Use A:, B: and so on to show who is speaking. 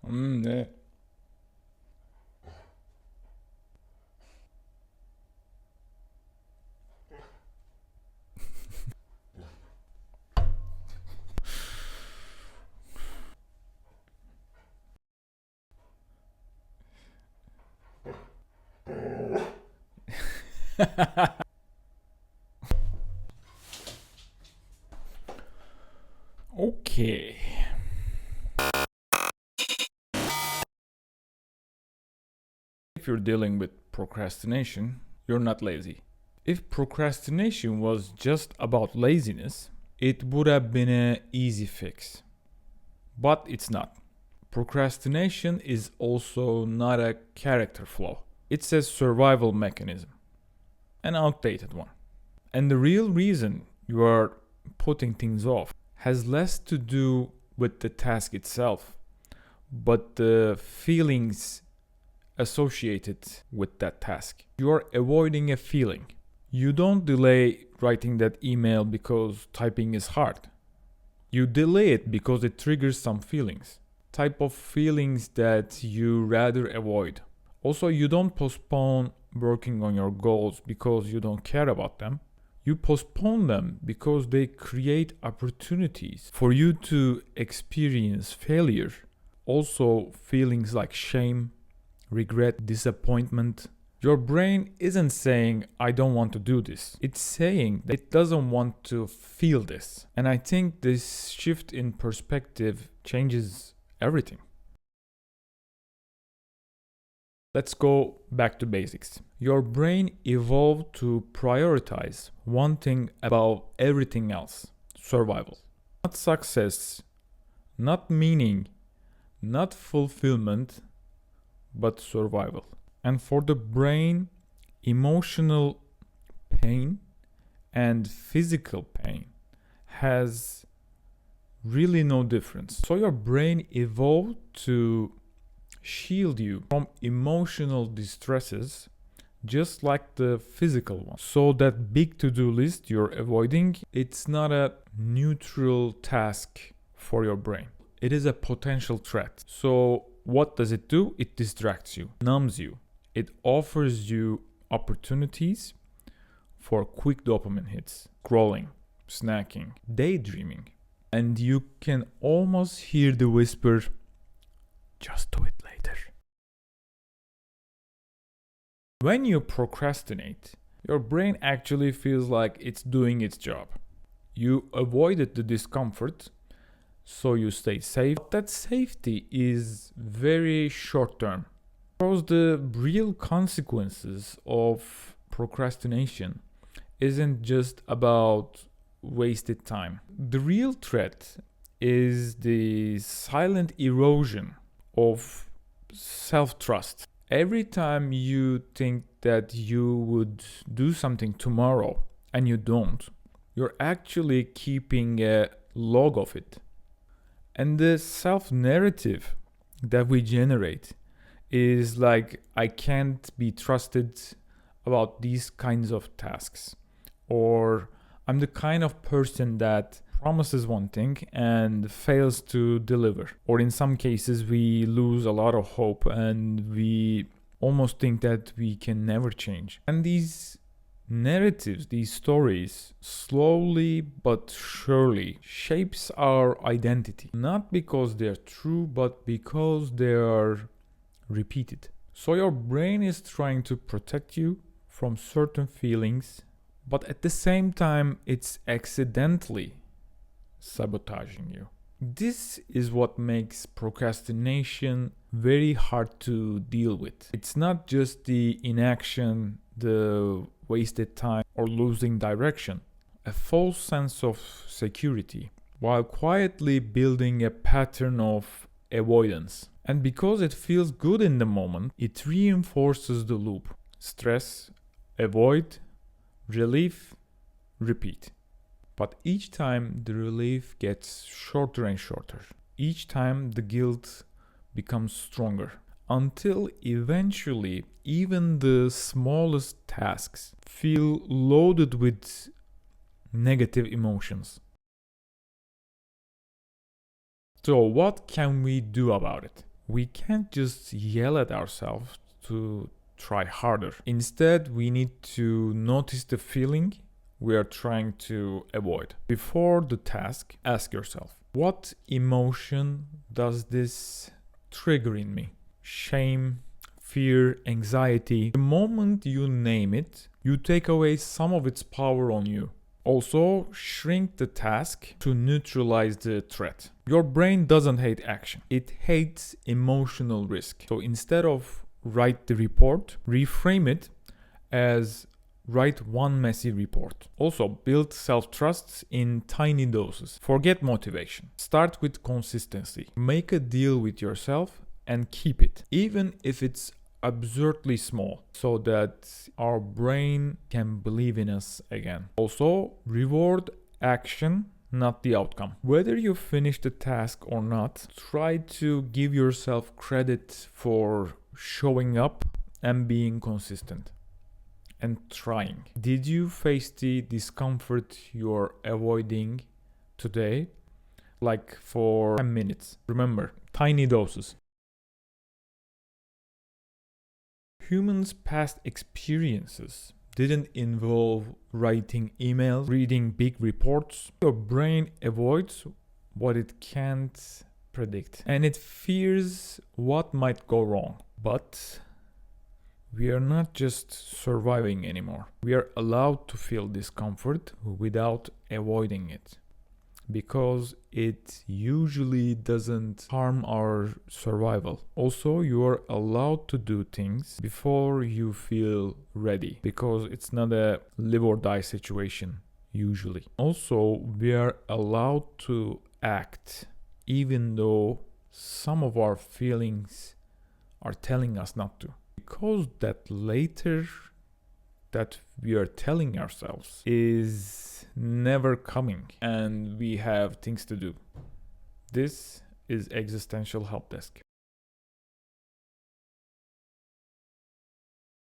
A: 네. Okay. If you're dealing with procrastination, you're not lazy. If procrastination was just about laziness, it would have been an easy fix. But it's not. Procrastination is also not a character flaw, it's a survival mechanism, an outdated one. And the real reason you are putting things off has less to do with the task itself, but the feelings associated with that task. You are avoiding a feeling. You don't delay writing that email because typing is hard. You delay it because it triggers some feelings. Type of feelings that you rather avoid. Also, you don't postpone working on your goals because you don't care about them. You postpone them because they create opportunities for you to experience failure. Also, feelings like shame, regret, disappointment. Your brain isn't saying, I don't want to do this. It's saying that it doesn't want to feel this. And I think this shift in perspective changes everything. Let's go back to basics. Your brain evolved to prioritize one thing above everything else: survival. Not success, not meaning, not fulfillment, but survival. And for the brain, emotional pain and physical pain has really no difference. So your brain evolved to shield you from emotional distresses just like the physical one. So that big to-do list you're avoiding, it's not a neutral task for your brain. It is a potential threat. So what does it do? It distracts you, numbs you. It offers you opportunities for quick dopamine hits, scrolling, snacking, daydreaming. And you can almost hear the whisper, just do it later. When you procrastinate, your brain actually feels like it's doing its job. You avoided the discomfort, so you stay safe. That safety is very short term. Because the real consequences of procrastination isn't just about wasted time. The real threat is the silent erosion of self-trust. Every time you think that you would do something tomorrow and you don't, you're actually keeping a log of it. And the self-narrative that we generate is like, I can't be trusted about these kinds of tasks, or I'm the kind of person that promises one thing and fails to deliver. Or in some cases, we lose a lot of hope and we almost think that we can never change. And these narratives, these stories, slowly but surely shapes our identity. Not because they're true, but because they are repeated. So your brain is trying to protect you from certain feelings, but at the same time, it's accidentally sabotaging you. This is what makes procrastination very hard to deal with. It's not just the inaction, the wasted time, or losing direction. A false sense of security, while quietly building a pattern of avoidance. And because it feels good in the moment, it reinforces the loop. Stress, avoid, relief, repeat. But each time the relief gets shorter and shorter. Each time the guilt becomes stronger. Until eventually even the smallest tasks feel loaded with negative emotions. So what can we do about it? We can't just yell at ourselves to try harder. Instead, we need to notice the feeling we are trying to avoid. Before the task, ask yourself, what emotion does this trigger in me? Shame, fear, anxiety. The moment you name it, you take away some of its power on you. Also, shrink the task to neutralize the threat. Your brain doesn't hate action, it hates emotional risk. So instead of write the report, reframe it as write one messy report. Also, build self-trust in tiny doses. Forget motivation. Start with consistency. Make a deal with yourself and keep it, even if it's absurdly small, so that our brain can believe in us again. Also, reward action, not the outcome. Whether you finish the task or not, try to give yourself credit for showing up and being consistent and trying. Did you face the discomfort you're avoiding today? Like for 10 minutes. Remember, tiny doses. Humans' past experiences didn't involve writing emails, reading big reports. Your brain avoids what it can't predict, and it fears what might go wrong. But we are not just surviving anymore. We are allowed to feel discomfort without avoiding it, because it usually doesn't harm our survival. Also, you are allowed to do things before you feel ready, because it's not a live or die situation usually. Also, we are allowed to act even though some of our feelings are telling us not to, because that later that we are telling ourselves is never coming and we have things to do. This is Existential Help Desk.